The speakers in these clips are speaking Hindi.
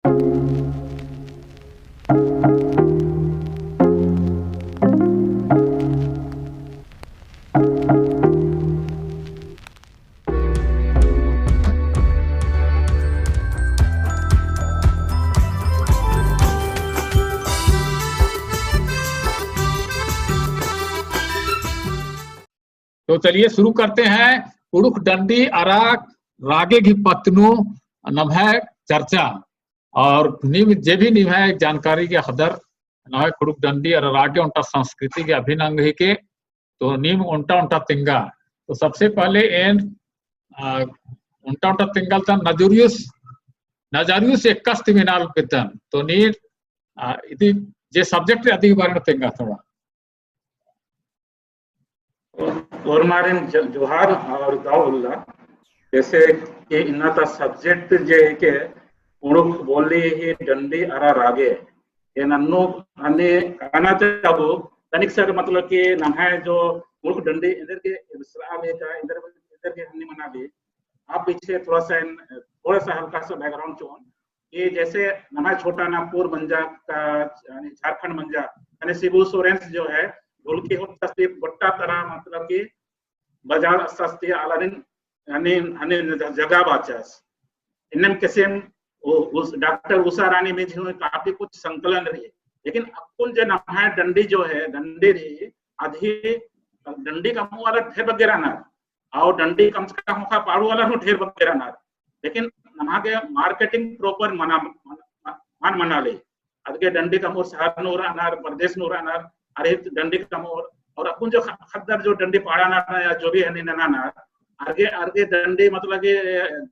तो चलिए शुरू करते हैं। कुड़ुख डंडी अरा रागे की पत्नु नमः चर्चा और निम जे भी निम है जानकारी के हदर नमः कुड़ुख डंडी और रागे उनका संस्कृति के अभिन्न अंग ही के तो निम उनटा उनटा तिंगा। तो सबसे पहले एन उनटा उनटा तिंगल था नजरियुस एक मिनाल पितन तो नीर इति जे सब्जेक्ट अधिक बारे में तिंगा थोड़ा और मारे जोहार और दाउल्ला जैसे कि इन्ना सब्जेक्ट जे के उड़ुक बोली ही डंडी अरा रागे ये नन्नो अन्य आना चाहूँ तनिक सर मतलब कि नम्हे जो उड़ुक डंडी इधर के इधर के हमने मना भी आप पीछे थोड़ा सा हल्का सा बैकग्राउंड चोन ये जैसे नम्हे छोटा नागपुर मंजा का झारखंड मंजा यानी शिबू सोरेंस जो है ढोलकी होता है बट्टा तरह मतलब कि बाजार सस्ती आलादिन यानी हने जगह बाचास इन्हें कैसे उस डॉक्टर उषा रानी में जो काफी कुछ संकलन रही है लेकिन अकुल जो नाम है डंडी जो है डंडी रही आधी डंडी का मुंह वाला ढेर वगैरह ना और डंडी कम से कम का पाड़ू वाला ढेर वगैरह ना लेकिन नहा के मार्केटिंग प्रॉपर मना ले अदके डंडी का मुंह शहर नूर अनार प्रदेश नूर अनार अरे डंडी का मोर और अपन जो खद्दर जो डंडी पाड़ा ना या जो भी है ना आगे आगे डंडी मतलब कि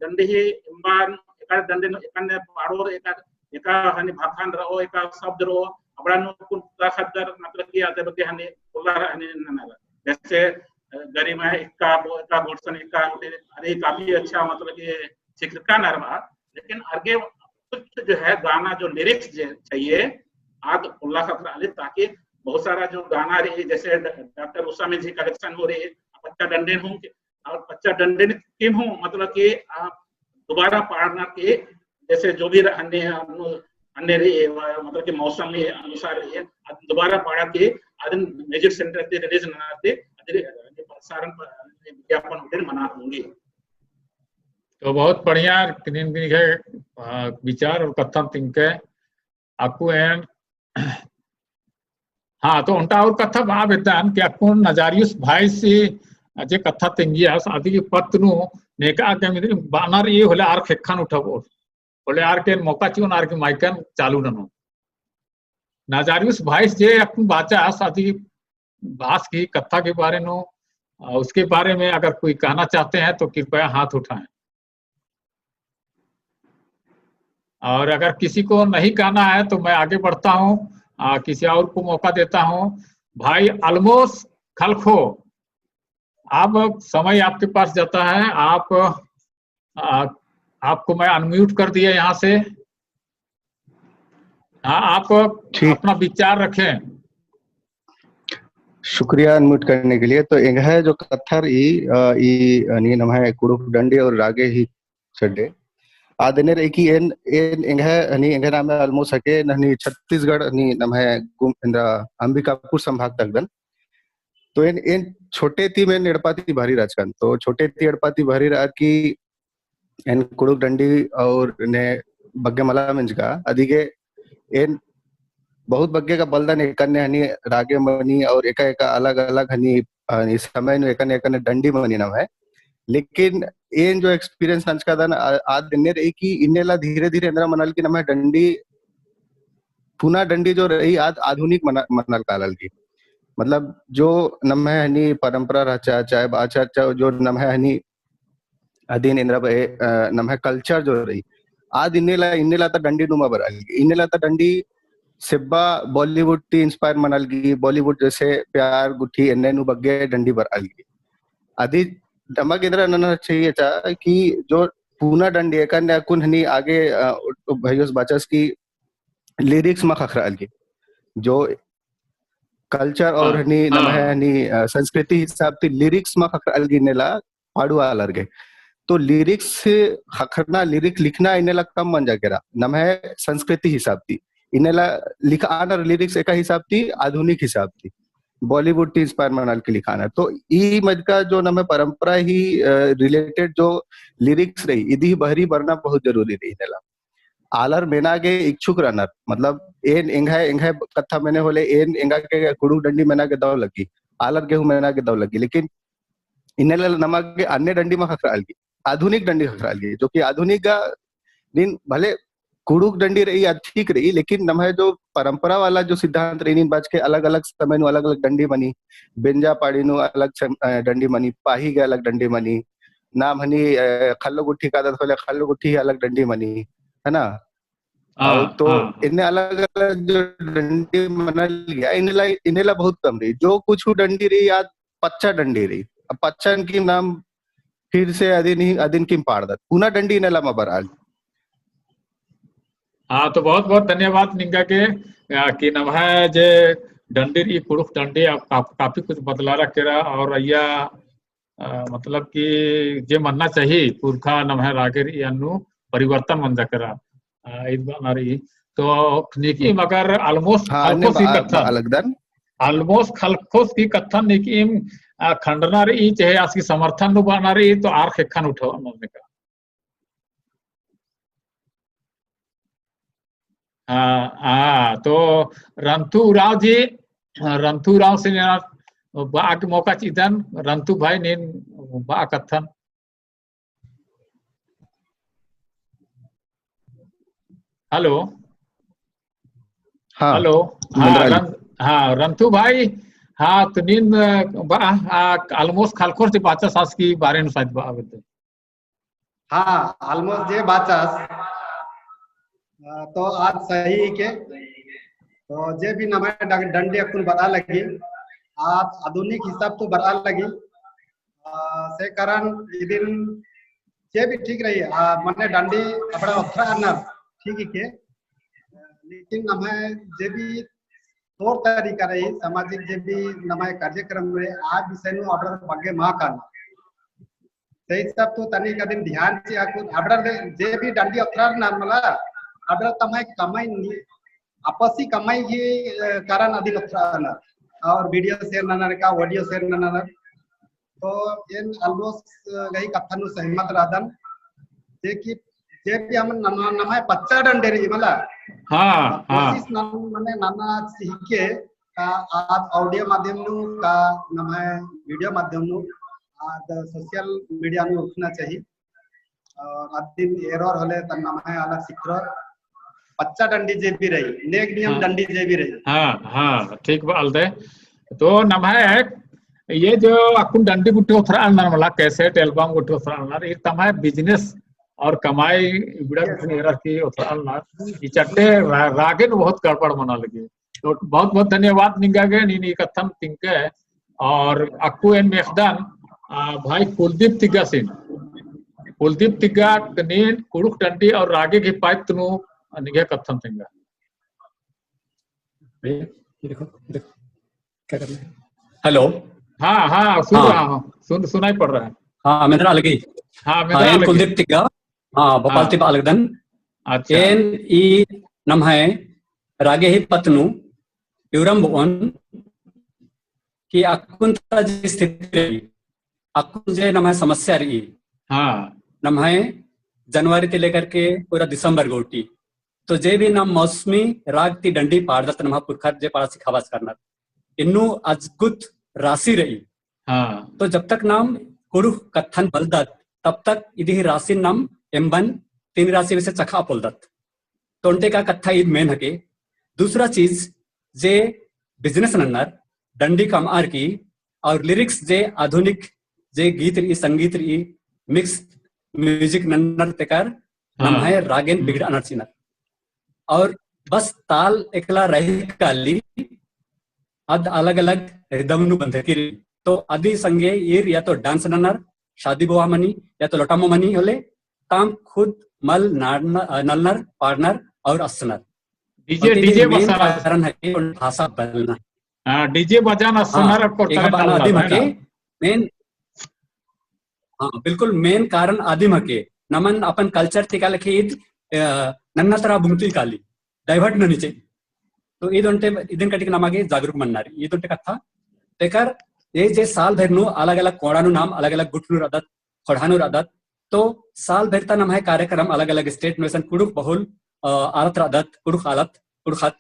डंडी ही इम्बान एका डंडी एकाने पाड़ो एका हनी भाखान रहो एका शब्द रहो अपना नो कुल खद्दर मतलब कि आते बके हनी कुल्ला हनी ना जैसे गरीब है एका गोडसन एका अरे काफी अच्छा मतलब कि शिक्षका नरवा लेकिन आगे कुछ जो है गाना जो लिरिक्स चाहिए आग कुल्ला खतरा आले ताकि बहुत सारा जो गाना रही जैसे डॉक्टर उषा में जी कलेक्शन हो रही है बच्चा डंडे हूँ और बच्चा डंडे किम हूँ मतलब कि आप दोबारा पढ़ना के जैसे जो भी अन्य रही मतलब कि मौसम में अनुसार रही है दोबारा पढ़ा के आदि म्यूजिक सेंटर से रिलीज बनाते प्रसारण विज्ञापन होते मना होंगे। तो बहुत बढ़िया विचार और कथन तिनके आपको एंड हाँ तो उनका और कथा बा बेतन कि आपको नजारियुस भाई से जे कथा तिंगिया आदि की पत्नु नेका के बानर ये होले आर खेखान उठाबो बोले आर के मौका चिन आर के माइकन चालू ननो नजारियुस भाई जे अपन बाचा साथी बास की कथा के बारे में उसके बारे में अगर कोई कहना चाहते हैं तो कृपया हाथ उठाएं और अगर किसी को नहीं कहना है तो मैं आगे बढ़ता हूँ किसी और को मौका देता हूं। भाई अलमोस खलखो आप समय आपके पास जाता है आपको मैं अनम्यूट कर दिया यहाँ से। हाँ आप अपना विचार रखें। शुक्रिया अनम्यूट करने के लिए। तो इंग जो कथर ई नम है कुड़ुख डंडी और रागे ही छड्डे आदनेर एकी एन एन इंगे नाम ऑलमोस्ट हके नहनी छत्तीसगढ़ नी नम है गुम इंद्रा अंबिकापुर संभाग तकदन तो इन छोटे ती में निड़पाती भारी राजकान तो छोटे ती निड़पाती भारी राज की इन कुड़ुख डंडी और ने बग्गे मला मंज का अधिके इन बहुत बग्गे का बलदान एकने हनी रागे मनी और एका एका अलग अलग हनी समय नु एकने एकने डंडी मनी नाम है लेकिन एन जो एक्सपीरियंस अंच का दान आज दिन रही कि इन्नेला धीरे धीरे अंदर मनल की नम डंडी पुना डंडी जो रही आज आधुनिक मनल कालल की मतलब जो नम है हनी परंपरा रचा चाहे आचार जो नम है हनी अधीन इंद्र नम है कल्चर जो रही आज इन्नेला तो डंडी नुमा बरल इन्नेला तो डंडी सिब्बा बॉलीवुड टी इंस्पायर मनल की बॉलीवुड जैसे प्यार गुठी एन्ने नु बग्गे डंडी बरल की आदि दमक इधर नन चाहिए चा कि जो पूना डंडी एकन कुन हनी आगे भाइयों बचस की लिरिक्स में खखराल की जो कल्चर और हनी नम है हनी संस्कृति हिसाब से लिरिक्स में खखराल की नेला पाड़ू अलर के तो लिरिक्स हखरना लिरिक लिखना इनेला कम मन जाकेरा नम है संस्कृति हिसाब थी इनेला लिखा आनर लिरिक्स एका हिसाब थी आधुनिक हिसाब थी बॉलीवुड टी इंस्पायर मनाल के लिखाना तो ई मज का जो नमे परंपरा ही रिलेटेड जो लिरिक्स रही इदी बहरी बरना बहुत जरूरी रही इनेला आलर मेनागे इच्छुक रनर मतलब एन एंगा कथा मैंने होले एन एंगा के कुड़ू डंडी मेना के दव लगी आलर गेहूं मेना के दव लगी लेकिन इन्हें नमक के अन्य डंडी में खखराल की आधुनिक डंडी खखराल की जो कि आधुनिक का दिन भले कुड़ुक डंडी रही ठीक रही लेकिन नमः जो परंपरा वाला जो सिद्धांत रही बाज के अलग अलग समय अलग अलग डंडी बनी बेंजा पाड़ी नु अलग डंडी बनी पाही के अलग डंडी बनी नाम हनी खल्लो गुट्ठी का होले खल्लो गुट्ठी अलग डंडी बनी है ना तो इन्हें अलग अलग जो डंडी बना लिया इन्हें बहुत कम रही जो कुछ डंडी रही याद पच्चा डंडी रही अब पच्चा की नाम फिर से अदिन की पाड़ दत पुनः डंडी इन्हें लमा बराल हाँ तो बहुत बहुत धन्यवाद निंगा के कि नम है जे डंडी पुरुष डंडी काफी कुछ बदला रखेरा और अय्या मतलब कि जे मनना चाहिए पुरखा नम है रागेर अनु परिवर्तन मन जकरा रही तो निकी मगर ऑलमोस्ट ऑलमोस्ट खलखोस की कथन निकी खंडना रही चाहे आसकी समर्थन नु बना रही तो आर खेखन उठो नमने का तो रंतु राव से बा के मौका चीतन रंतु भाई ने बा कथन हेलो हाँ हेलो हाँ रंतु भाई हाँ तो नींद ऑलमोस्ट खालखोर से बाचा सास की बारे में शायद बात हाँ ऑलमोस्ट जे बाचा तो आज सही के तो जे भी नमे डंडी अकुन बता लगी आज आधुनिक हिसाब तो बता लगी से कारण दिन जे भी ठीक रही मने डंडी अपना अथरा अन्ना ठीक के लेकिन नमे जे भी तौर तरीका रही सामाजिक जे भी नमे कार्यक्रम में आज विषय नु अपना बगे मा करना सही सब तो तनी का दिन ध्यान से अपना जे भी डंडी अथरा नार्मला अडर तमाय कमाई आपसी कमाई ये कारण अधिक अथरा और वीडियो शेयर ननर का ऑडियो शेयर ननर तो इन ऑलमोस्ट गई कथन सहमत राधन जे कि जे भी हम नमाय पच्चा डंडे रे मला हां कोशिश माने नाना सीखे का आज ऑडियो माध्यम नु का नमाय वीडियो माध्यम नु आज सोशल मीडिया नु उठना चाहिए और अदिन एरर होले त नमाय अलग सिखरो पच्चा डंडी जे भी रही नेक नियम डंडी जे भी रही हाँ ठीक बात है तो नमाय ये जो अकुन डंडी गुट्टी उथरा अन्ना मला कैसेट एल्बम गुट्टी उथरा अन्ना ये तमाय बिजनेस और कमाई बिड़ा एरर की उथरा अन्ना ये चट्टे रागे बहुत गड़बड़ मना लगी तो बहुत बहुत धन्यवाद निंगा के नी कथन तिंके और अक्कू एन मेखदान भाई कुलदीप तिग्गा सिंह कुलदीप तिग्गा नीन कुड़ुक डंडी और रागे की पाइप तनु निगे कथन तिंगा देखो क्या करना है हेलो हाँ सुन रहा हूँ सुनाई पड़ रहा है हाँ मेरा अलग ही हाँ कुलदीप तिग्गा हाँ भोपाल अलगदन अच्छा एन ई नम है रागे ही पत्नु प्यूरम बोन कि अकुंता जी स्थिति रही अकुन जे नम है समस्या रही हाँ नम है जनवरी से लेकर के पूरा दिसंबर गोटी तो जे भी नम मौसमी राग ती डंडी पाड़दत नम पुरखर जे पाड़ा सिखावास करना इन्नु अजगुत राशि रही हाँ तो जब तक नाम कुरु कथन बलदत तब तक इधी राशि नाम एम्बन तीन राशि से चखा पोलदत तो उनटे का कथा ईद मेन हके दूसरा चीज जे बिजनेस नन्नर डंडी कम आर की और लिरिक्स जे आधुनिक जे गीत रही संगीत रही मिक्स म्यूजिक नन्नर तेकर नम है रागेन बिगड़ अनर्चिनर और बस ताल एकला रही काली अद अलग अलग रिदम नु बंधकी तो अदी संगे ईर या तो डांस ननर शादी बुआ मनी या तो लोटामो मनी होले ताम खुद मल नलनर पार्टनर और असनर डीजे बसाना कारण है भाषा बदलना डीजे बजाना असनर को मेन हाँ बिल्कुल मेन कारण आदिम हके नमन अपन कल्चर तिका लेखे ईद नन्ना तरा बुंगती काली डाइवर्ट ननीचे तो इदोंटे इदन कटिक नमागे जागरूक मन्नारी इदोंटे कथा तेकर ये जे साल भरनु अलग अलग कोड़ानु नाम अलग अलग गुटनु रदत खोड़ानु रदत तो साल भरता नाम है कार्यक्रम अलग अलग स्टेट में कुड़ुक बहुल आलत रदत कुड़ुक आलत कुड़खत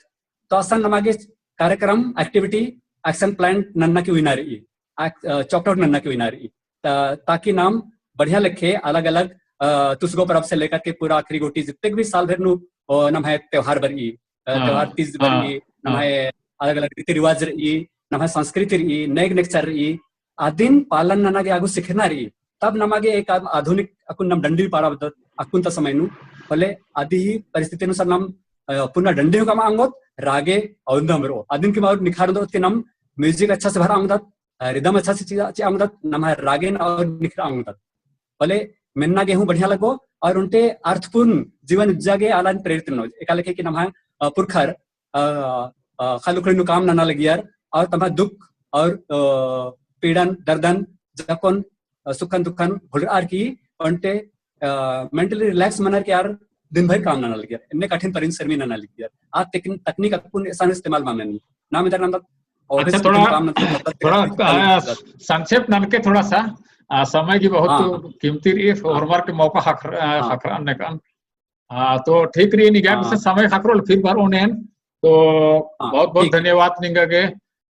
तो असन नमागे कार्यक्रम एक्टिविटी एक्शन प्लान नन्ना की विनारी चॉकट आउट नन्ना की विनारी ताकि नाम बढ़िया लिखे अलग अलग तुसगो परब से लेकर के पूरा आखिरी गोटी जितने भी साल भर नु नम है त्योहार बरी त्योहार तीज बरी नम है अलग अलग रीति रिवाज रही नम है संस्कृति रही नेक नेक्चर रही आदिन पालन ननागे आगु सिखना रही तब नमागे एक आधुनिक अकुन नम डंडी पाड़ा बद अकुन त समय नु भले आदि परिस्थिति अनुसार नम पुनः डंडी का मांगोत रागे औंदम रो आदिन के मार निखार दो के नम म्यूजिक अच्छा से भरा आंगदत रिदम अच्छा से चीज आंगदत नम है रागेन और निखरा आंगदत भले मेन्ना गेहूं बढ़िया लगो और उनटे अर्थपूर्ण जीवन जागे आलान प्रेरित नो एकाले के नम है पुरखर खालुकड़ी काम नना लगियार और तमा दुख और पीड़न दर्दन जकोन सुखन दुखन भुलआर की उनटे मेंटली रिलैक्स मनर के यार दिन भर काम नना लगियार इन्ने कठिन परिश्रमी नना लगियार आ तकनीक अपन ऐसा इस्तेमाल मामले नहीं नाम इधर नाम अच्छा थोड़ा संक्षेप नाम के थोड़ा सा समय की बहुत कीमती रही होमवर्क के मौका हकराने का तो ठीक रही निगाह से समय हकरोल फिर बार ओनेन तो बहुत बहुत धन्यवाद निगागे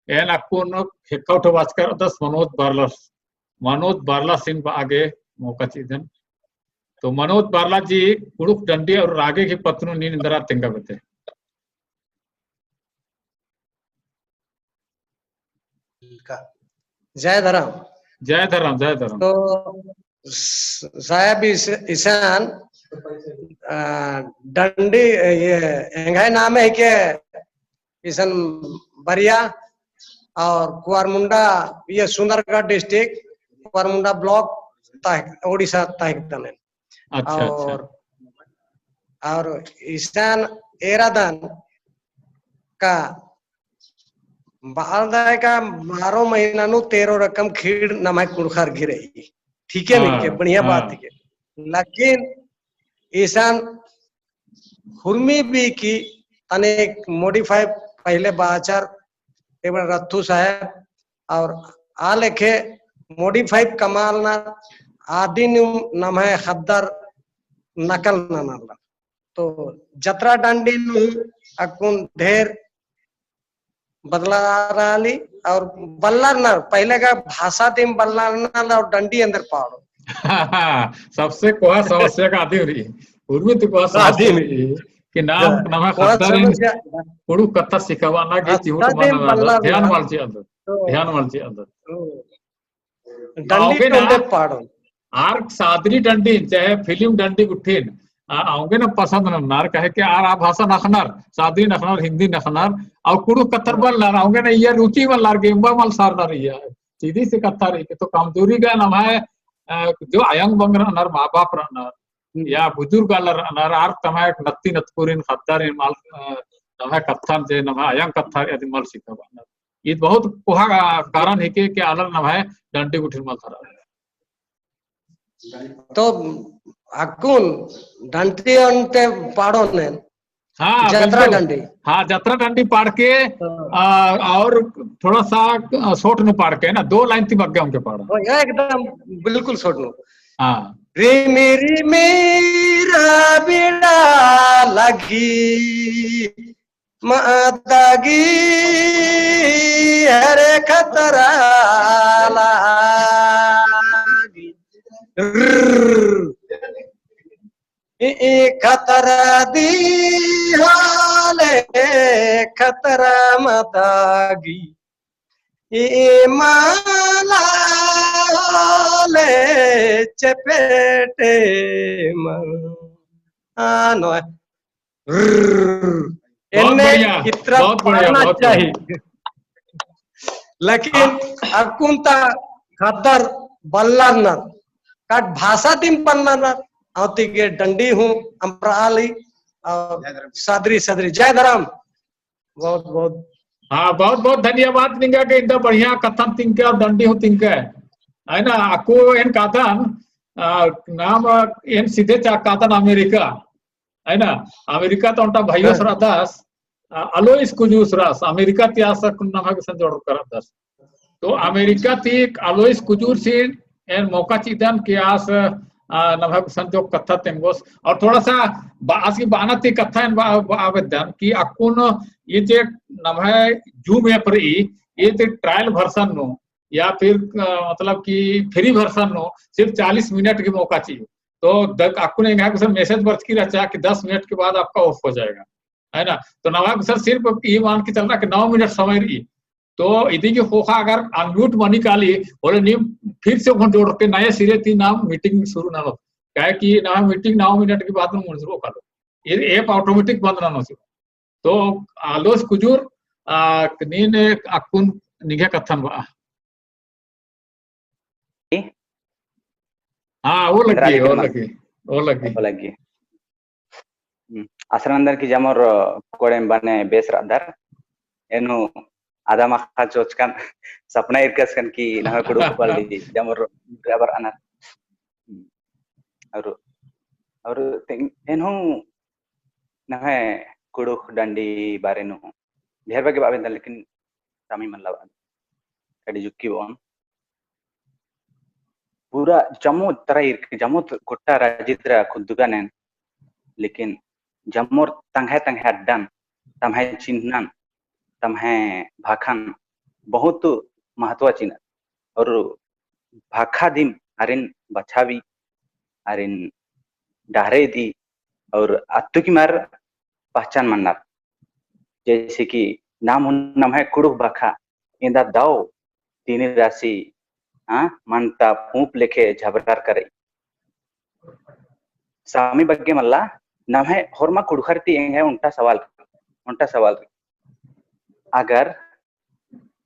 एन अकुन हेकाउट वाचकर दस मनोज बारला सिंह आगे मौका चीजन तो मनोज बारला जी कुड़ुक डंडी और रागे की पत्नु नी निंदरा तिंगा बते जय धराम जय धराम जय धराम तो साहब ईशान डंडी ये एंगाई नाम है के ईशान बरिया और कुआरमुंडा ये सुंदरगढ़ डिस्ट्रिक्ट कुआरमुंडा ब्लॉक उड़ीसा तहत अच्छा और ईशान एरादन का बालदाय का 12 महीना नु 13 रकम खीड़ नमाय कुड़खर गिरे ठीक है नहीं के बढ़िया बात है लेकिन ईशान हुर्मी भी की अनेक मॉडिफाई पहले बाचार एवं रत्थु साहब और आ लेखे मॉडिफाई कमाल ना आदि नम है खद्दर नकल ना तो जत्रा डांडी नु अकुन ढेर बदला रही और बल्लार ना पहले का भाषा टीम बल्लार ना और डंडी अंदर पाड़ो सबसे कोहा समस्या का आदि रही उर्मी तो कोहा समस्या रही कि नाम नवा खत्तर कुड़ू कथा सिखावाना के चिहुट माना ध्यान वाल चे अंदर डंडी अंदर पाड़ो आर सादरी डंडी चाहे फिल्म डंडी उठीन आऊंगे ना पसंद नार कहे कि आर आ भाषा नखनार सादरी नखनार हिंदी नखनार और कुड़ू कत्तर बल नार आऊंगे ना ये रुचि वाल नार गेम्बा माल सार ना रही है सीधी से कत्ता रही तो कमजोरी का नाम है जो आयंग बंग नार माँ बाप नार या बुजुर्ग नार आर तमाय नत्ती नतपुरिन खत्तारिन माल नम कत्थन जे नम आयंग कत्थार यदि माल सिखावा ये बहुत कोहा कारण है कि आलर नम है डंडी उठिन माल थरा तो अकुन डंडी अंते पाड़ो ने हाँ जत्रा डंडी हाँ जत्रा डंडी पाड़ के और थोड़ा सा शॉर्ट नु पाड़ के ना 2 लाइन थी बग्गे उनके पाड़ा एकदम बिल्कुल शॉर्ट नु हाँ रे मेरी मेरा बेड़ा लगी मातागी हरे खतरा लागी खतरा दी हाले खतरा मतागी माला ले चपेटे मानो इतना पढ़ना चाहिए लेकिन अकुंता खतर बल्लर का भाषा टीम पन्ना आती के डंडी हूँ अमराली और सदरी जय धराम बहुत बहुत हाँ बहुत बहुत धन्यवाद निगा के एकदम बढ़िया कथन तिंके और डंडी हो तिंके है ना aku en katan नाम en सीधे चा katan अमेरिका है ना अमेरिका तो उनका भाइयों सरा दास अलोइस कुजूस रास अमेरिका त्यास कुन्ना भाग संजोड़ कर दास तो अमेरिका तीक अलोइस कुजूर सीन एन मौका चिदन के आस नभाग संजोग कथा तेंगोस और थोड़ा सा आज की बाना ती कथा इन आवेदन कि अकुन ये जे नभा जूम ऐप रही ये ते ट्रायल वर्जन नो या फिर मतलब कि फ्री वर्जन नो सिर्फ 40 मिनट की मौका चाहिए तो आपको ने कहा मैसेज वर्क की रचा कि 10 मिनट के बाद आपका ऑफ हो जाएगा है ना तो नवाब सर सिर्फ ये मान के चलना कि 9 मिनट समय रही तो इतनी की होखा अगर अनम्यूट मनी काली बोले नहीं फिर से फोन जोड़ के नए सिरे थी नाम मीटिंग शुरू ना हो क्या कि ना मीटिंग 9 मिनट के बाद में शुरू कर लो ये ऐप ऑटोमेटिक बंद ना हो तो आलोस कुजूर नीने अकुन निगे कथन बा हाँ वो लगी असरंदर की जमर कोड़े बने बेस रादर एनु आधा मखा चोचकन सपना इरकस कन की नह कुडु बल्दी जमर बराबर अना और एनु नह कुडु डंडी बारे नु ढेर बागे बाबे लेकिन सामी मन लवा कडी जुक्की बोन पूरा जम्मू तरह जम्मू कोट्टा राजिद्रा खुदुगानेन लेकिन जम्मूर तंगे तंगे अड्डन तमहे चिन्हन तमहे भाखन बहुत महत्व चिन्ह और भाखा दिम अरिन बछावी अरिन डारे दी और अत्तु की मार पहचान मन्नार जैसे कि नाम है कुड़ुक भाखा इंदा दाओ तीन राशि मनता पूप लेके झबरार करे सामी बग्गे मल्ला नमे होरमा कुड़खरती है उनटा सवाल अगर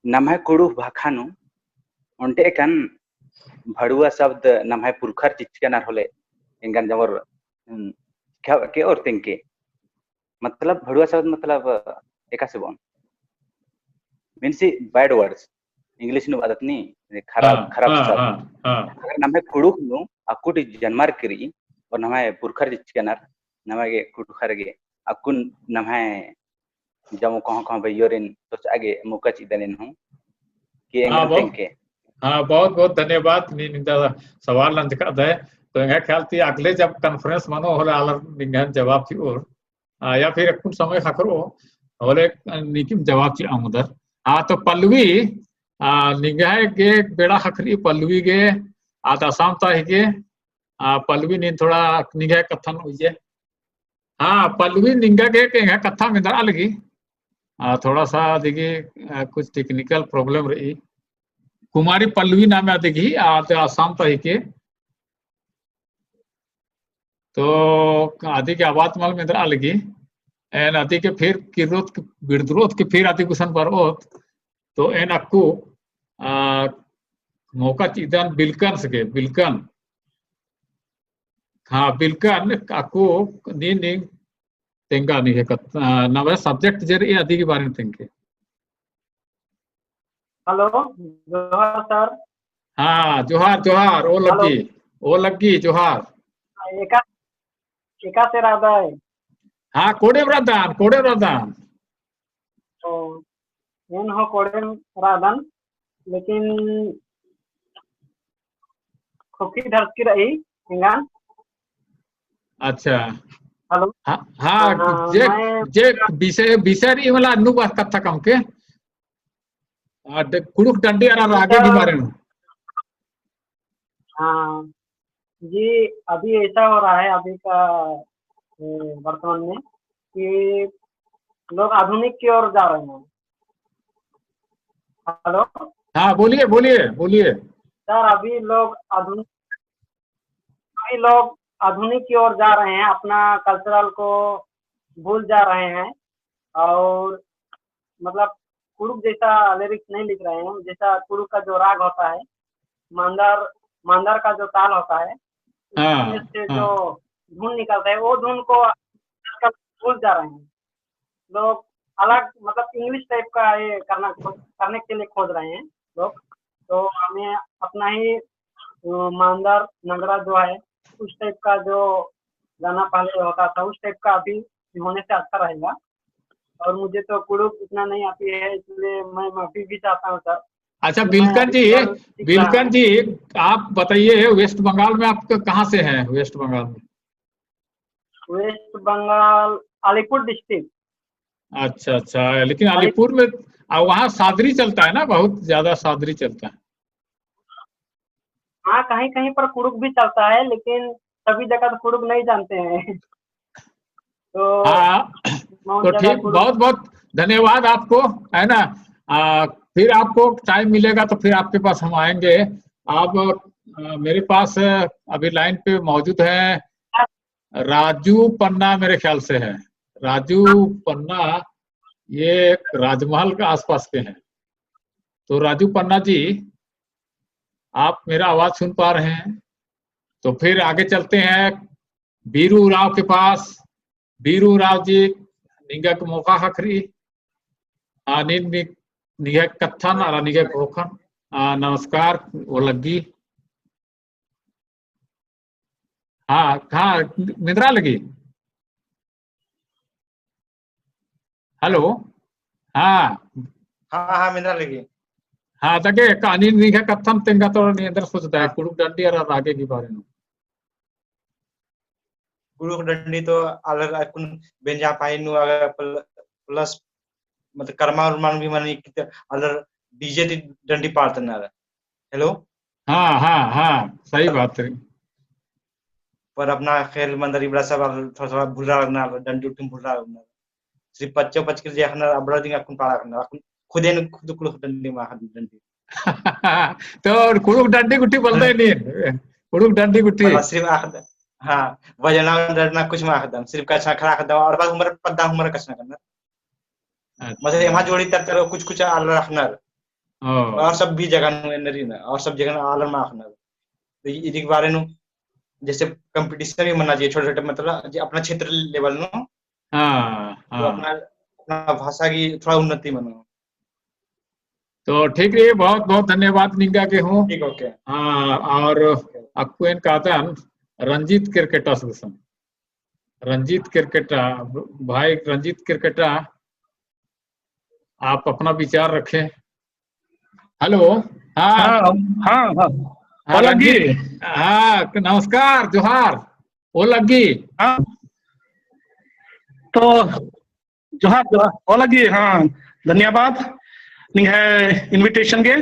नमे कुड़ु भाखानु उनटे कन भड़ुआ शब्द नमे पुरखर चिचकनार होले इंगन जमर क्या के और तिंके मतलब भड़ुआ शब्द मतलब एका से bone means bad words English नु आदत नहीं खराब शब्द अगर नमे कुड़ुक नु अकुटी जन्मार करी और नमे पुरखर चिचकनार नमागे कुटुखरगे अकुन नमे जमो कहां भैयोरिन तो आगे मुका चिदनेन हूं कि के हां बहुत बहुत धन्यवाद निंदा सवाल नंद का दे तो यह ख्याल थी अगले जब कॉन्फ्रेंस मनो होला आलर निंगन जवाब थी और या फिर कुछ समय खकरो होले निकिम जवाब थी आमुदर तो पल्लवी निगाह के बेड़ा खखरी पल्लवी के आधा सामता है के पल्लवी ने थोड़ा निगाह कथन हुई हाँ पल्लवी निंगा के कथा में दरा लगी थोड़ा सा देखिए कुछ टेक्निकल प्रॉब्लम रही कुमारी पल्लवी नाम देखी आसाम तो के तो आदि के आवाज मल में दरा लगी एन आदि के फिर किरोत विद्रोध के फिर आदि कुशन पर तो एन अक्कू मौका चिदन बिल्कन हाँ बिल्कन अक्कू नी तेंगा नहीं है नवे सब्जेक्ट जर ये आदि के बारे में तेंगे हेलो जोहार सर हाँ जोहार ओ लगी जोहार एका से राधा है हाँ कोड़े रादान तो इन हो कोड़े रादान लेकिन खुकी धरत की रही इंगान अच्छा हेलो हाँ जे विषय री वाला अनुवाद कथा कम के कुड़ुक डंडी आगे के बारे में हाँ जी अभी ऐसा हो रहा है अभी का वर्तमान में कि लोग आधुनिक की ओर जा रहे हैं हेलो हाँ बोलिए सर अभी लोग आधुनिक की ओर जा रहे हैं अपना कल्चरल को भूल जा रहे हैं और मतलब कुड़ुक जैसा लिरिक्स नहीं लिख रहे हैं जैसा कुड़ुक का जो राग होता है मांदार का जो ताल होता है उससे जो धुन निकलता है वो धुन को भूल जा रहे हैं लोग अलग मतलब इंग्लिश टाइप का ये करने के लिए खोज रहे हैं लोग तो हमें अपना ही मानदार नगरा जो है उस टाइप का जो गाना पहले होता था उस टाइप का अभी होने से अच्छा रहेगा। और मुझे तो कुड़ुक इतना नहीं आती है, इसलिए मैं माफी भी चाहता हूँ सर। अच्छा बिलकन जी आप बताइए, वेस्ट बंगाल में आप कहाँ से हैं? वेस्ट बंगाल में? वेस्ट बंगाल अलीपुर डिस्ट्रिक्ट। अच्छा अच्छा, लेकिन अलीपुर में वहाँ सादरी चलता है ना, बहुत ज्यादा सादरी चलता है। हाँ, कहीं कहीं पर कुड़ुक भी चलता है, लेकिन सभी जगह तो कुड़ुक नहीं जानते हैं। तो हाँ तो ठीक, बहुत बहुत धन्यवाद आपको, है ना। फिर आपको टाइम मिलेगा तो फिर आपके पास हम आएंगे। आप मेरे पास अभी लाइन पे मौजूद है राजू पन्ना, मेरे ख्याल से है राजू पन्ना, ये राजमहल के आसपास के हैं। तो राजू पन्ना जी, आप मेरा आवाज सुन पा रहे हैं? तो फिर आगे चलते हैं बीरू राव के पास। बीरू राव जी निगा के मौका हखरी निगा कथन और निगा कोखन। नमस्कार वो लगी। हाँ हाँ निद्रा लगी। हेलो। हाँ हाँ हाँ मिंद्रा लगी। हाँ तके कहानी निगा कथन तेंगा तो नियंत्रण सोचता है कुड़ुक डंडी और रागे के बारे में। कुड़ुक डंडी तो अलग अकुन बेंजा पाइनु अगर प्लस मतलब कर्मा उर्मान भी मानी कि अलग डीजे डंडी पार्टनर। हेलो। हाँ हाँ हाँ सही बात है। पर अपना खेल मंदिर इबड़ा सब थोड़ा भूल रहा लगना डंडी उठूं भूल रहा लगना सिर्फ बच्चों बच के जखना अबड़ा दिन अकुन पारा करना अकुन खुदे न खुद कुड़ुक डंडी मा डंडी। तो कुड़ुक डंडी गुट्टी बोलते हैं नहीं, कुड़ुक डंडी गुट्टी मतलब सिर्फ आखद हाँ वजना डरना कुछ में आखदम सिर्फ कचना खड़ा आखदम और बाद उम्र पद्दा उम्र कचना करना मतलब यहाँ जोड़ी तर कुछ कुछ आलर रखना और सब भी जगह नरी ना और सब जगह आलर में रखना। तो इसी के बारे में जैसे कंपटीशन भी मना चाहिए छोटे छोटे मतलब अपना क्षेत्र लेवल नो। तो अपना भाषा की थोड़ा उन्नति मनो। तो ठीक है, बहुत बहुत धन्यवाद निंगा के हूँ। ठीक ओके। और अक्वेन कातन रंजीत क्रिकेटा सुसम रंजीत क्रिकेटा भाई रंजीत क्रिकेटा आप अपना विचार रखें। हेलो। हाँ हाँ हाँ हाँ रंजीत, हाँ नमस्कार जोहार वो लगी। हाँ तो जोहार जोहार वो लगी। हाँ धन्यवाद इनविटेशन के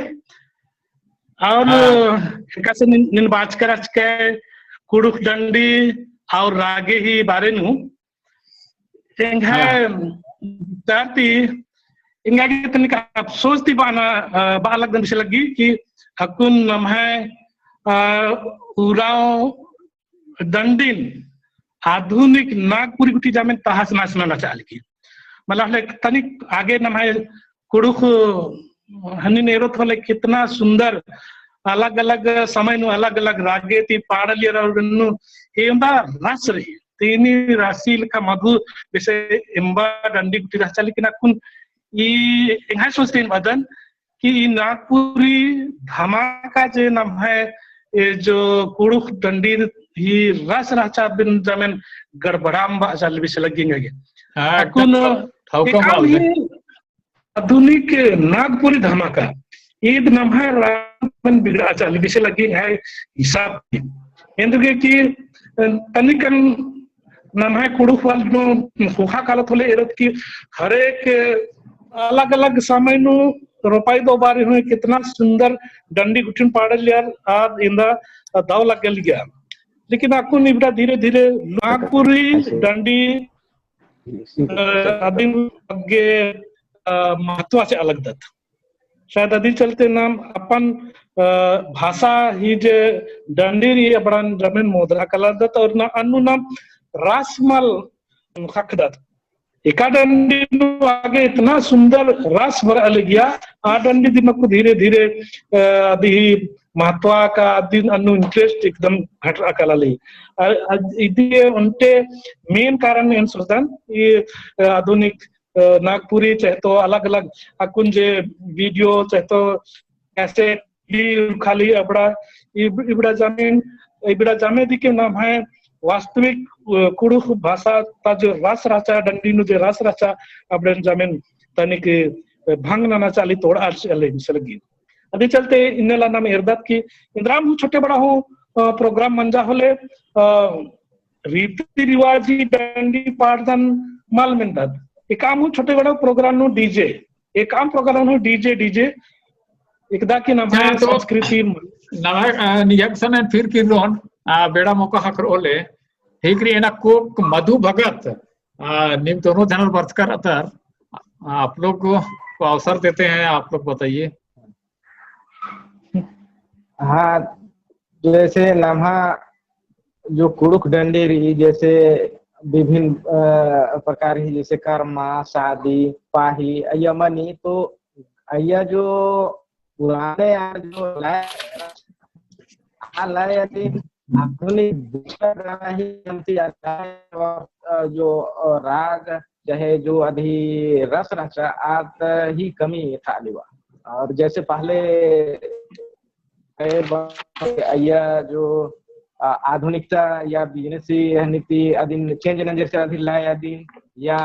और कैसे निर्वाच कर के कुड़ुक डंडी और रागे ही बारे नु चाहती इंगा की तनिक अफसोस थी बालक दंड से लगी कि हकुन नम है उराव दंडिन आधुनिक नागपुरी गुटी जामें तहास नाचना नचाल की मतलब तनिक आगे नम है कुड़ुक हनी नेरो थोले कितना सुंदर अलग अलग समय नु अलग अलग रागे ती पाड़लियर एम्बा रस रही तीनी राशि का मधु जैसे एम्बा डंडी गुटी रचा लेकिन अकुन ये सोचते बदन कि नागपुरी धमाका जो नाम है ये जो कुड़ुक डंडी ही रस राचा बिन जमेन गड़बड़ाम बाजल विषय लगेंगे अकुन आधुनिक नागपुरी धमाका ईद नाम है रामन बिगड़ा चाल विषय लगी है हिसाब इंद्र की तनिकन नाम है कुड़ुक वाल नो सुखा काल थोले एरत की हर एक अलग अलग समय नु रोपाई दो बारी हुए कितना सुंदर डंडी गुटिन पाड़ल यार आज इंदा दाव लग गया लेकिन आपको निबड़ा धीरे धीरे नागपुरी डंडी आदिम आगे महत्वाचे अलग दत शायद आदि चलते नाम अपन भाषा ही जे डंडी री बड़ान जमीन मोदरा कला दत और ना अनु नाम रासमल खखदत एका डंडी आगे इतना सुंदर रस भर गया आ डंडी दिन को धीरे धीरे अभी महत्वा का दिन अनु इंटरेस्ट एकदम घट कला ली इधे उनके मेन कारण इन सोचन ये आधुनिक नागपुरी चाहे तो अलग अलग अकुन जे वीडियो चाहे तो कैसे खाली अबड़ा इबड़ा जामे दी के नाम है वास्तविक कुड़ुख भाषा ता जो रस राचा डंडी नु जो रस राचा अबड़न जामेन तनिक भंग ना चाली तोड़ा चले सलगी अभी चलते इन्नेला नाम एरदत की इंद्राम हूँ छोटे बड़ा हूँ प्रोग्राम मंजा होले रीति रिवाजी डंडी पार्दन माल मिंदत एक काम हूँ छोटे बड़ा प्रोग्राम नु डीजे एक काम प्रोग्राम हूँ डीजे एकदा की नाम है संस्कृति नाम है नियक्सन एंड फिर की रोन बेड़ा मौका हकर ओले ठीक री एना को मधु भगत निम दोनों जनरल बर्चकर अतर आप लोग को अवसर देते हैं, आप लोग बताइए। हाँ, जैसे नम्हा जो कुड़ुख डंडी रही जैसे विभिन्न प्रकार ही जैसे कर्मा शादी पाही यमनी तो यह जो पुराने जो आधुनिक जो राग चाहे जो अभी रस रचा आत ही कमी था और जैसे पहले यह जो आधुनिकता या बिजनेस नीति अधीन चेंज नजर से अधीन लाए अधीन या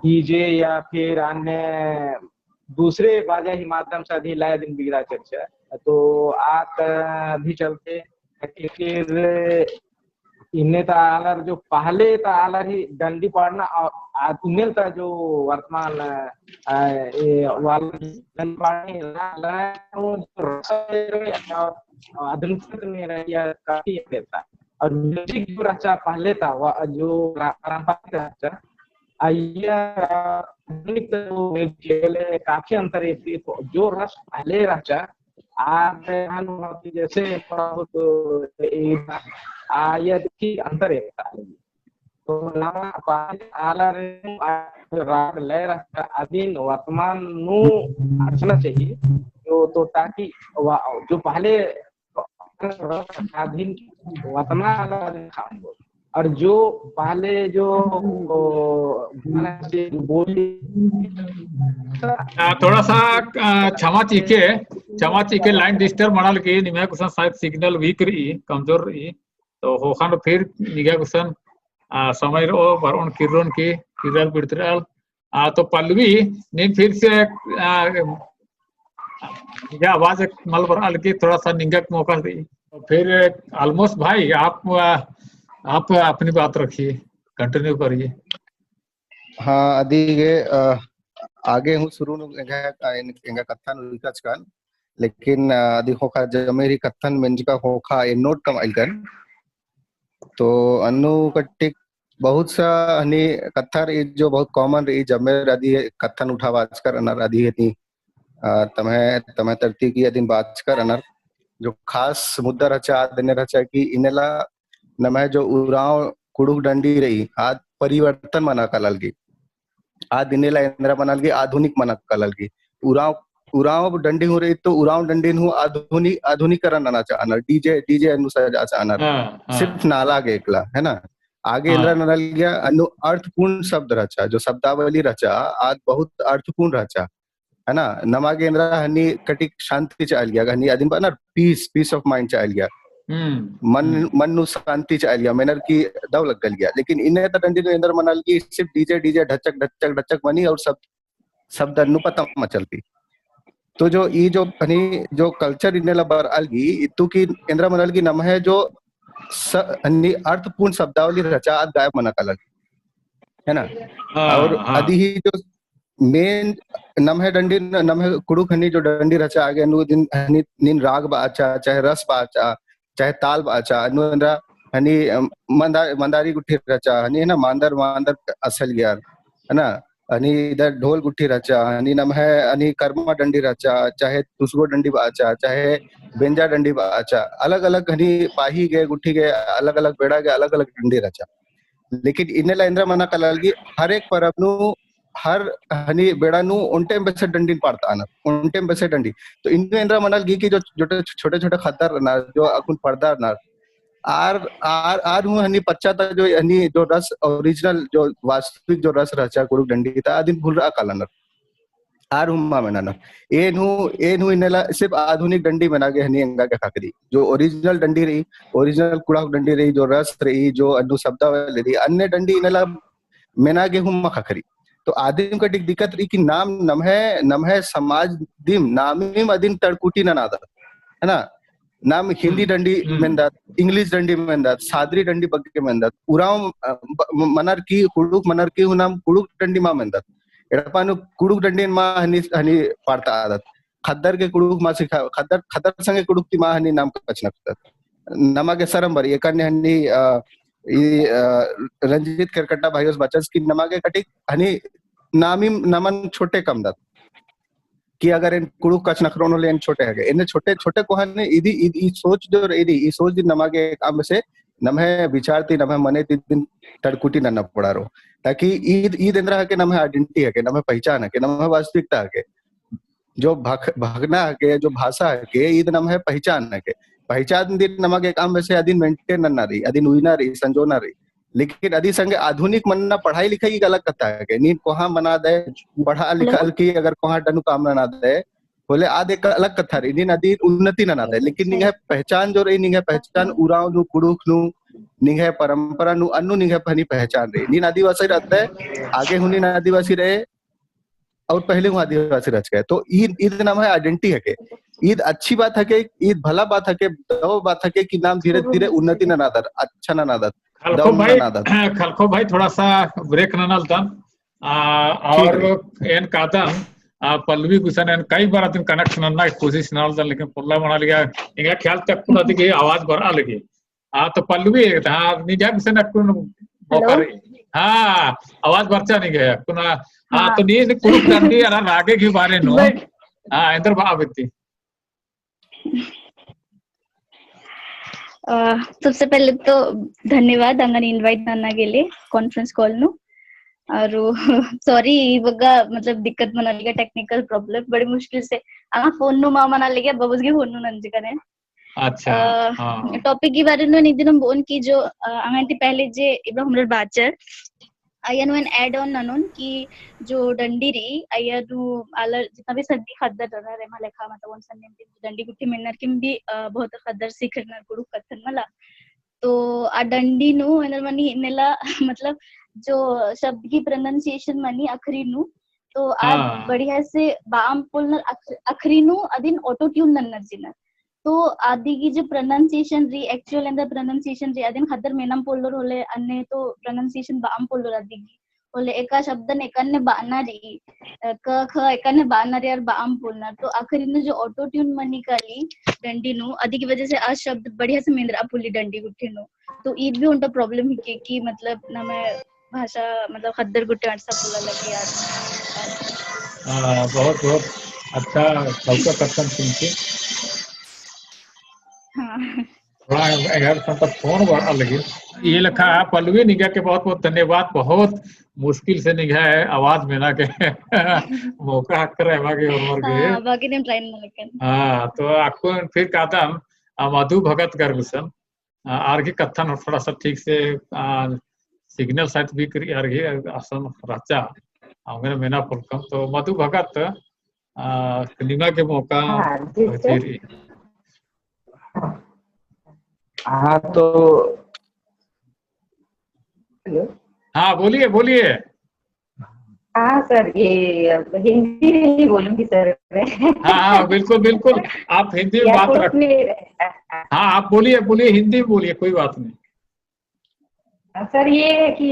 डीजे या फिर अन्य दूसरे बाजा ही माध्यम से अधीन लाए अधीन बिगड़ा चर्चा तो आत भी चलते फिर इन्हें तालर जो पहले तालर ही डंडी पड़ना और इन्हें ता जो वर्तमान आधुनिक में रहा काफी रहता और म्यूजिक जो रचा पहले था जो पारंपरिक रचा आधुनिक काफी अंतर है जो रस पहले रचा आप जैसे आयत की अंतर है तो राग लय अधीन वर्तमान नु अर्चना चाहिए तो ताकि जो पहले अधीन वर्तमान और जो पहले जो बोली थोड़ा सा क्षमा चीके लाइन डिस्टर्ब मनाल की निमे कुछ शायद सिग्नल वीक रही कमजोर रही तो होखान फिर निगा कुछ समय रो बरन किरण की किरण बिड़तराल तो पल्लवी नीन फिर से निगा आवाज मल बरन की थोड़ा सा निगक मौका दी तो फिर ऑलमोस्ट भाई आप अपनी बात रखिए, कंटिन्यू करिए। हाँ अदिगे आगे हूँ शुरू इंगा कथन विकास कान लेकिन अदि होखा जमेरी कथन मेंजका होखा ए नोट कम आइलकन तो अनु कटिक बहुत सा हनी कथर जो बहुत कॉमन रही जमेर अदि कथन उठावा आजकर अनर अदि हनी तमें तरती की अदिन बात कर अनर जो खास मुद्दा रचा दिन रचा कि इनेला नमे जो उराव कुड़ुक डंडी रही आज परिवर्तन मना कलल की आज दिनेला इंद्रा मनल की आधुनिक मना कलल की उराव डंडी हो रही तो उराव डंडी हूँ आधुनिकरण आना चाहना डीजे अनुसार आना सिर्फ नाला के एकला है ना आगे इंद्रा नल गया अर्थपूर्ण शब्द रचा जो शब्दावली रचा आज बहुत अर्थपूर्ण रचा है ना नमागे इंद्रा हनी कटिक शांति चाल गया हनी आदिम ना पीस ऑफ माइंड चाल गया मन नु शांति चाल गया मेनर की दव लग गल गया लेकिन इन्हें तो डंडी इंद्र मनल की सिर्फ डीजे ढचक बनी और सब शब्द नु पता मचलती तो जो ये जो जो कल्चर इन्हें बर अलगी इतु की इंद्र मनल की नम है जो अर्थपूर्ण शब्दावली रचा गायब मना कलर है ना और अदि ही जो मेन नम है डंडी नम है कुड़ुक हनी जो डंडी रचा आगे नु दिन नीन राग बाचा चाहे रस बाचा चाहे ताल बाचा नु इंद्रा हनी मंदारी गुट्ठी रचा हनी है ना मांदर असल यार है ना हनी इधर ढोल गुट्ठी रचा हनी नम है हनी कर्मा डंडी रचा चाहे तुसगो डंडी बाचा चाहे बेंजा डंडी बाचा अलग अलग हनी पाही गए गुट्ठी गए अलग अलग बेड़ा गए अलग अलग डंडी रचा लेकिन इन्हें इंद्र मना कलल की हर एक परब नु हर हनी बेड़ा नु उनटे बेसे डंडी पड़ता आना उनटे बेसे डंडी तो इनमें इंद्र मनल गी की जो छोटे छोटे खतर ना जो अकुन पर्दा ना आर हूँ हनी पच्चाता जो हनी जो रस ओरिजिनल जो वास्तविक जो रस रचा कुड़ुक डंडी था आदिन भूल रहा कालनर आर हुम्मा मेना एनु इनेला सिर्फ आधुनिक डंडी बना के हनी अंगा के खाकरी जो ओरिजिनल डंडी रही, ओरिजिनल कुड़ाक डंडी रही, जो रस रही, जो अनु शब्दावली रही, अन्य डंडी इनेला मेना के हुम्मा खाकरी। तो आदिम का दिक्कत रही कि नम है समाज दिम नामिम अदिन तड़कुटी नादा है ना, नाम हिंदी डंडी मेंदा, इंग्लिश डंडी मेंदा, सादरी डंडी बग्गे मेंदा, उराव मनर की कुड़ुक मनर की नाम कुड़ुक डंडी मा मेंदा एडपानु कुड़ुक डंडी मा हनी पार्ता आदत खद्दर के कुड़ुक मा सिखा खद्दर संगे कुड़ुक ती मा हनी नाम कचना नमा के सरम बरी एकन्य हनी रंजीत करकट्टा भाईयोस बचस की नमा के कटिक हनी नामी नमन छोटे कम दत कि अगर इन कुड़ुक कच नखरोनो ले इन छोटे है इन छोटे छोटे को हने इदी सोच जो इदी सोच दिन नमा के काम से नमहे विचारती नमहे मने दिन तड़कुटी न पड़ा रो ताकि ईद इंद्रा के नमहे आइडेंटिटी है के नमहे पहचान है के नमहे वास्तविकता है के जो भागना है के जो भाषा है के ईद नमहे पहचान है के पहचान दिन नमा के काम में से अदिन मेंटेन न रही, अदिन उइना रही, संजोना रही, लेकिन अदी संगे आधुनिक मनना पढ़ाई लिखाई की अलग कथा है के नींद कोहा मना दे पढ़ा लिखल की अगर कोहा डनु काम ना दे बोले आद एक अलग कथा रही नीन अदी उन्नति ना दे, लेकिन निगे पहचान जो रही निगे पहचान उराव नु कुड़ुक नु निगे परंपरा नु अन्नु निगे पहनी पहचान रही नीन आदिवासी रहते आगे हुनी ना आदिवासी रहे और पहले हूँ आदिवासी रच गए। तो ईद नाम है आइडेंटिटी है के ईद अच्छी बात है के ईद भला बात है के दो बात है के कि नाम धीरे धीरे उन्नति ना नादर अच्छा ना नादर खलको भाई थोड़ा सा ब्रेक न नलतन और एन कातन पल्लवी गुसन एन कई बार दिन कनेक्ट करना कोशिश नलतन लेकिन पुल्ला बना लिया इंगा ख्याल तक पूरा दिखे आवाज भरा लगी तो पल्लवी हां निजा गुसन कुन मौका हां आवाज बरचा नहीं गया कुना तो नी कुड़ुक डंडी अरा रागे के बारे नो इंदर भावती सबसे पहले तो धन्यवाद अंगन इनवाइट करना के लिए कॉन्फ्रेंस कॉल नु और सॉरी बगा मतलब दिक्कत मना लिया टेक्निकल प्रॉब्लम बड़ी मुश्किल से आंगा फोन नु मा मना लिया बबुस के फोन नु नंज करे। अच्छा टॉपिक के बारे में निदिन हम बोन की जो अंगन पहले जे इब्रा हमर बाचर आया नु एन ऐड ऑन ननोन की जो डंडी री आया नु आलर जितना भी सद्दी खद्दर डरा रे माले खा मतलब वन सन्नेम डंडी गुट्टी मेनर किम भी बहुत खद्दर सीखरनर गुरु कथन मला तो आ डंडी नु एनर मनी नेला मतलब जो शब्द की प्रोनाउंसिएशन मनी अखरी नु तो आज बढ़िया से बाम पुलनर अखरी नु अदिन ऑटो ट्यून नन्नर जिनर तो आदि की जो प्रोनाउंसिएशन री एक्चुअल एंड द प्रोनाउंसिएशन री अदिन खदर मेनम पोलर होले अन्य तो प्रोनाउंसिएशन बाम पोलर आदि की होले एका शब्दन एकन्ने बाना री क ख एकन्ने बाना री और बाम पोलना तो आखिरी ने जो ऑटो ट्यून मनी काली डंडी नु आदि की वजह से आज शब्द बढ़िया से मेंद्रा पुली डंडी गुट्ठी नु तो ईद भी उनका प्रॉब्लम ही कि मतलब ना मैं भाषा मतलब खद्दर गुट्टे अटसा पोला लगी यार। बहुत बहुत अच्छा सबका कथन सुनके थोड़ा यार संपर्क फोन बड़ा लगे ये लिखा है पल्लवी निगाह के बहुत बहुत धन्यवाद बहुत मुश्किल से निगाह है आवाज में ना के मौका कर रहे बाकी और बाकी दिन ट्राई ना लेकिन तो आपको फिर कहता हम मधु भगत गर्गसन आर्घी कथन थोड़ा सा ठीक से सिग्नल साइट भी करी आर्घी आसन राचा हमारे मेना पुलकम तो मधु भगत निगाह के मौका हाँ तो हेलो हाँ बोलिए बोलिए। हाँ सर ये हिंदी में ही बोलूंगी सर हाँ बिल्कुल बिल्कुल आप हिंदी में बात रखिए। हाँ आप बोलिए बोलिए हिंदी में बोलिए कोई बात नहीं। सर ये है कि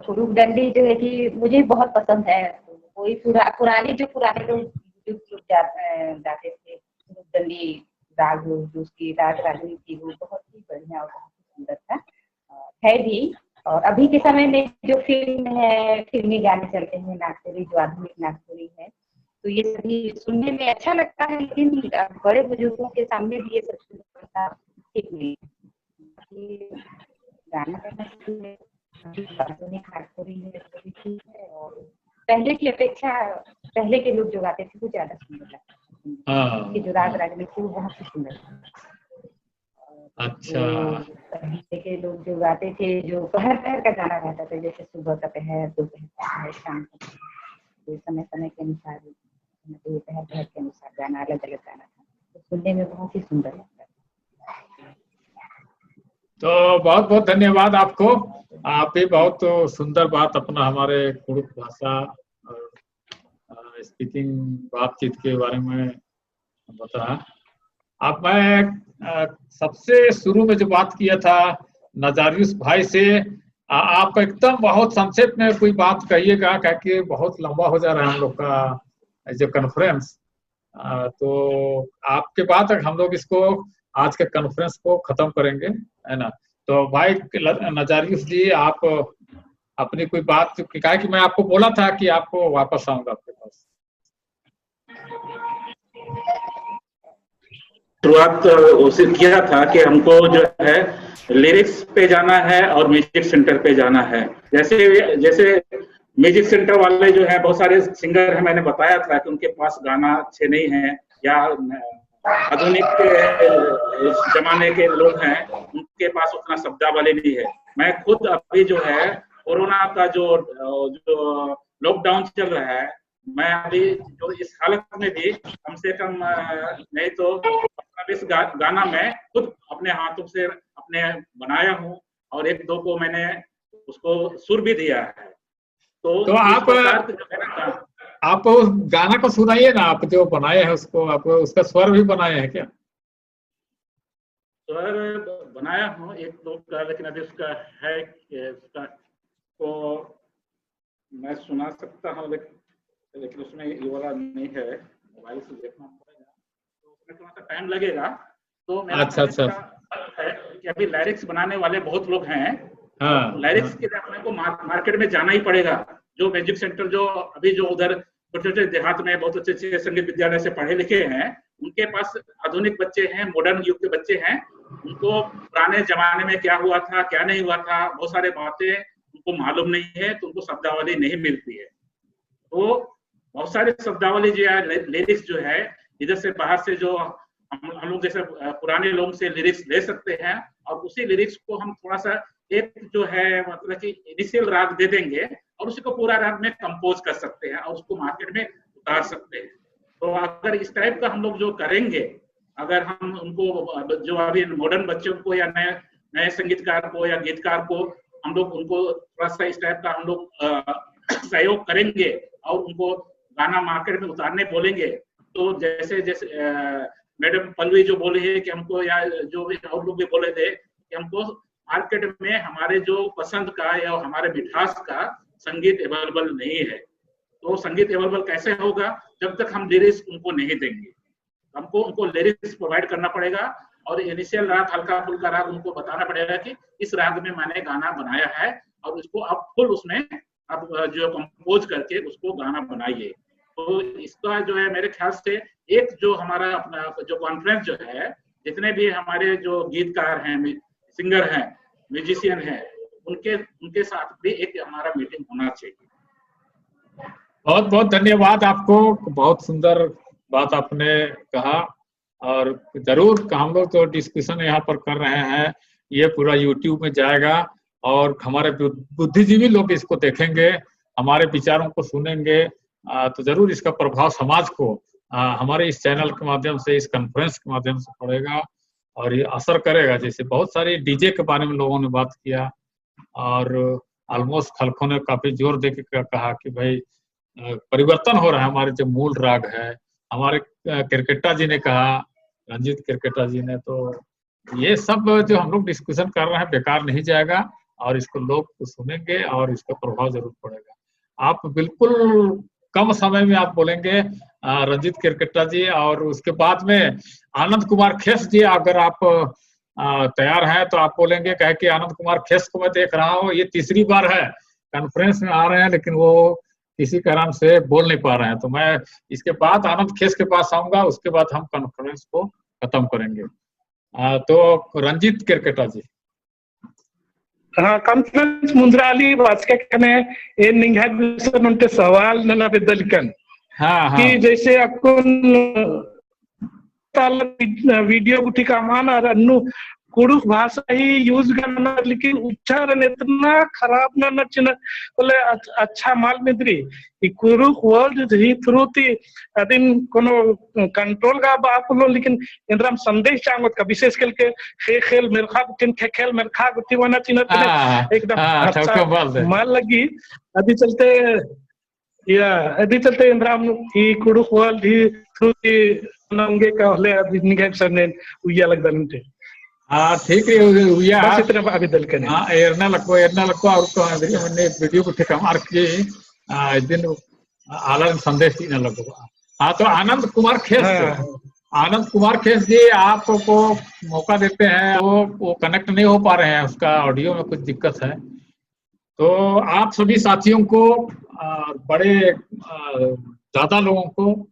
कुड़ुक डंडी जो है कि मुझे बहुत पसंद है कोई पुराने लोग जाते थे कुड़ुक डंडी राग जो उसकी राग रागनी थी वो बहुत ही बढ़िया और बहुत ही सुंदर था है भी। और अभी के समय में जो फिल्म है फिल्मी गाने चलते हैं नागपुरी जो आधुनिक नागपुरी है तो ये सभी सुनने में अच्छा लगता है लेकिन बड़े बुजुर्गों के सामने भी ये सब ठीक नहीं गाना करना आधुनिक नागपुरी है तो भी ठीक है और पहले की अपेक्षा पहले के लोग जो गाते थे वो ज्यादा सुंदर लगता कि जो राग रागनी थी वो बहुत ही सुंदर। अच्छा पहले के लोग जो गाते थे जो पहर का गाना गाता था जैसे सुबह का पहर दोपहर का पहर शाम का तो समय समय के अनुसार तो पहल पहल के अनुसार गाना अलग अलग गाना था, तो सुनने में बहुत ही सुंदर लगता है। तो बहुत बहुत धन्यवाद आपको। आप भी बहुत सुंदर बात अपना हमारे कुड़ुख भाषा और स्पीकिंग बातचीत के बारे में बताया। अब मैं सबसे शुरू में जो बात किया था नजारियुस भाई से, आप एकदम बहुत संक्षेप में कोई बात कहिएगा, क्योंकि बहुत लंबा हो जा रहा है हम लोग का जो कॉन्फ्रेंस। तो आपके बाद हम लोग इसको आज के कॉन्फ्रेंस को खत्म करेंगे, है ना। तो भाई नजारियुस जी, आप अपनी कोई बात, क्या कि मैं आपको बोला था कि आपको वापस आऊंगा आपके पास। शुरुआत उसे किया था कि हमको जो है लिरिक्स पे जाना है और म्यूजिक सेंटर पे जाना है। जैसे म्यूजिक सेंटर वाले जो है बहुत सारे सिंगर हैं, मैंने बताया था कि उनके पास गाना अच्छे नहीं है, या आधुनिक जमाने के लोग हैं उनके पास उतना शब्दावली नहीं है। मैं खुद अभी जो है कोरोना का जो लॉकडाउन चल रहा है, मैं अभी जो इस हालत में भी कम से कम नहीं तो 15-20 गाना मैं खुद अपने हाथों से अपने बनाया हूँ, और 1-2 को मैंने उसको सुर भी दिया है। तो आप उस गाना को सुनाइए ना, आप जो बनाए हैं उसको, आप उसका स्वर भी बनाए हैं क्या? स्वर बनाया हूँ 1-2 का, लेकिन अभी उसका है उसका को मैं सुना सकता हूँ, लेकिन उसमें ये वाला नहीं है, मोबाइल से देखना पड़ेगा, तो उसमें थोड़ा सा टाइम लगेगा। तो मेरा अच्छा है कि अभी लिरिक्स बनाने वाले बहुत लोग हैं। लिरिक्स के लिए अपने को मार्केट में जाना ही पड़ेगा। जो म्यूजिक सेंटर जो अभी जो उधर छोटे छोटे देहात में बहुत अच्छे संगीत विद्यालय से पढ़े लिखे हैं, उनके पास आधुनिक बच्चे हैं, मॉडर्न युग के बच्चे हैं। उनको पुराने जमाने में क्या हुआ था क्या नहीं हुआ था, बहुत सारे बातें उनको मालूम नहीं है, तो उनको शब्दावली नहीं मिलती है। तो बहुत सारे शब्दावली जो है, लिरिक्स जो है, इधर से बाहर से जो हम लोग जैसे पुराने लोग से लिरिक्स ले सकते हैं, और उसी लिरिक्स को हम थोड़ा सा एक जो है मतलब कि इनिशियल राग दे देंगे और उसी को पूरा राग में कंपोज कर सकते हैं और उसको मार्केट में उतार सकते हैं। तो अगर इस टाइप का हम लोग जो करेंगे, अगर हम उनको जो अभी मॉडर्न बच्चों को या नए संगीतकार को या गीतकार को हम लोग उनको थोड़ा सा इस टाइप का हम लोग सहयोग करेंगे और उनको गाना मार्केट में उतारने बोलेंगे, तो जैसे मैडम पल्लवी जो बोले है कि हमको, या जो भी और लोग भी बोले थे कि हमको मार्केट में हमारे जो पसंद का या हमारे मिठास का संगीत अवेलेबल नहीं है। तो संगीत अवेलेबल कैसे होगा जब तक हम लिरिक्स उनको नहीं देंगे। हमको उनको लिरिक्स प्रोवाइड करना पड़ेगा और इनिशियल राग, हल्का फुल्का राग उनको बताना पड़ेगा कि इस राग में मैंने गाना बनाया है और उसको आप फुल उसमें आप जो कंपोज करके उसको गाना बनाइए। तो इसका जो है मेरे ख्याल से एक जो हमारा अपना जो कॉन्फ्रेंस जो है, जितने भी हमारे जो गीतकार हैं, सिंगर हैं, म्यूजिशियन हैं, उनके साथ भी एक हमारा मीटिंग होना चाहिए। बहुत बहुत धन्यवाद आपको, बहुत सुंदर बात आपने कहा। और जरूर हम लोग तो डिस्कशन यहाँ पर कर रहे हैं, ये पूरा YouTube में जाएगा और हमारे बुद्धिजीवी लोग इसको देखेंगे, हमारे विचारों को सुनेंगे, तो जरूर इसका प्रभाव समाज को हमारे इस चैनल के माध्यम से, इस कॉन्फ्रेंस के माध्यम से पड़ेगा और ये असर करेगा। जैसे बहुत सारे डीजे के बारे में लोगों ने बात किया और ऑलमोस्ट खलखों ने काफी जोर दे के कहा कि भाई परिवर्तन हो रहा है, हमारे जो मूल राग है। हमारे क्रिकेटा जी ने कहा, रंजीत क्रिकेटा जी ने, तो ये सब जो हम लोग डिस्कशन कर रहे हैं बेकार नहीं जाएगा और इसको लोग सुनेंगे और इसका प्रभाव जरूर पड़ेगा। आप बिल्कुल कम समय में आप बोलेंगे रंजीत क्रिकेटा जी, और उसके बाद में आनंद कुमार खेस जी, अगर आप तैयार हैं तो आप बोलेंगे। कहे कि आनंद कुमार खेस को मैं देख रहा हूँ, ये तीसरी बार है कॉन्फ्रेंस में आ रहे हैं, लेकिन वो किसी कारण से बोल नहीं पा रहे हैं। तो मैं इसके बाद आनंद खेस के पास आऊंगा, उसके बाद हम कॉन्फ्रेंस को खत्म करेंगे। तो रंजीत क्रिकेटा जी। కాన్ఫరెన్స్ ముందరాలి వాస్కనే ఏ నింగ ఉంటే సవాల్ నన్న పెద్దలికన్ कि जैसे आपको वीडियो गुठी का मान और अन्नु कुड़ुख भाषा ही यूज करना, लेकिन उच्चारण इतना खराब ना चिन्ह बोले अच्छा माल मिद्री कुड़ुख वर्ड ही थ्रू ती अदिन कोनो कंट्रोल का बाप लो, लेकिन इंद्रम संदेश चांगत का विशेष करके खेल मेरखा तिन खेल मेरखा गुती वना चिन्ह एकदम अच्छा माल लगी। अभी चलते इंद्राम ही कुड़ुख वर्ड ही थ्रू ती नंगे का हले अभी निगम सरने उया लग दनते। हाँ ठीक है उया बस इतना अभी दल करने। हाँ एरना लको और तो मैंने वीडियो को ठेका मार के दिन आलन संदेश न लगो। हाँ तो आनंद कुमार खेस जी आपको मौका देते हैं, वो कनेक्ट नहीं हो पा रहे हैं, उसका ऑडियो में कुछ दिक्कत है। तो आप सभी साथियों को बड़े ज्यादा लोगों को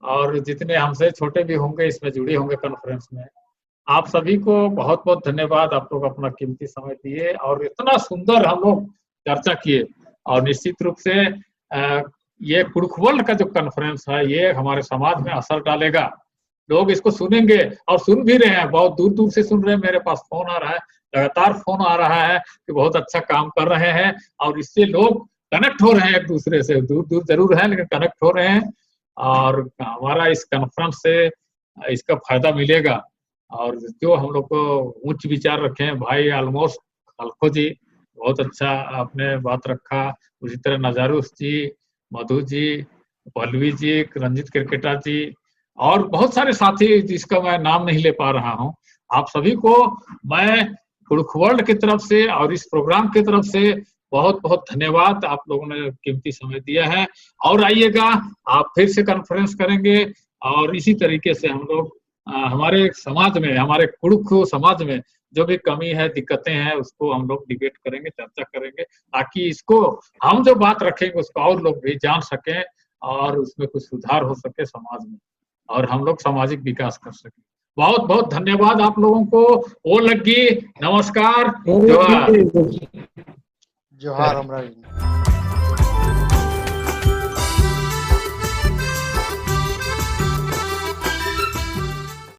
और जितने हमसे छोटे भी होंगे इसमें जुड़े होंगे कॉन्फ्रेंस में, आप सभी को बहुत बहुत धन्यवाद। आप लोग अपना कीमती समय दिए और इतना सुंदर हम लोग चर्चा किए। और निश्चित रूप से ये कुड़ुख वर्ल्ड का जो कॉन्फ्रेंस है ये हमारे समाज में असर डालेगा। लोग इसको सुनेंगे और सुन भी रहे हैं, बहुत दूर दूर से सुन रहे हैं। मेरे पास फोन आ रहा है, लगातार फोन आ रहा है कि बहुत अच्छा काम कर रहे हैं और इससे लोग कनेक्ट हो रहे हैं एक दूसरे से, दूर दूर जरूर है लेकिन कनेक्ट हो रहे हैं और हमारा इस कॉन्फ्रेंस से इसका फायदा मिलेगा। और जो हम लोग को उच्च विचार रखे हैं भाई ऑलमोस्ट खलखो जी, बहुत अच्छा आपने बात रखा। उसी तरह नजारुस जी, मधु जी, पल्लवी जी, रंजित क्रिकेटा जी और बहुत सारे साथी जिसका मैं नाम नहीं ले पा रहा हूँ। आप सभी को मैं कुड़ुख वर्ल्ड की तरफ से और इस प्रोग्राम की तरफ से बहुत बहुत धन्यवाद। आप लोगों ने कीमती समय दिया है और आइएगा, आप फिर से कॉन्फ्रेंस करेंगे और इसी तरीके से हम लोग हमारे समाज में, हमारे कुड़ुख समाज में जो भी कमी है, दिक्कतें हैं, उसको हम लोग डिबेट करेंगे, चर्चा करेंगे, ताकि इसको हम जो बात रखेंगे उसको और लोग भी जान सकें और उसमें कुछ सुधार हो सके समाज में और हम लोग सामाजिक विकास कर सकें। बहुत बहुत धन्यवाद आप लोगों को। वो लगी, नमस्कार, जोहार। जोहार।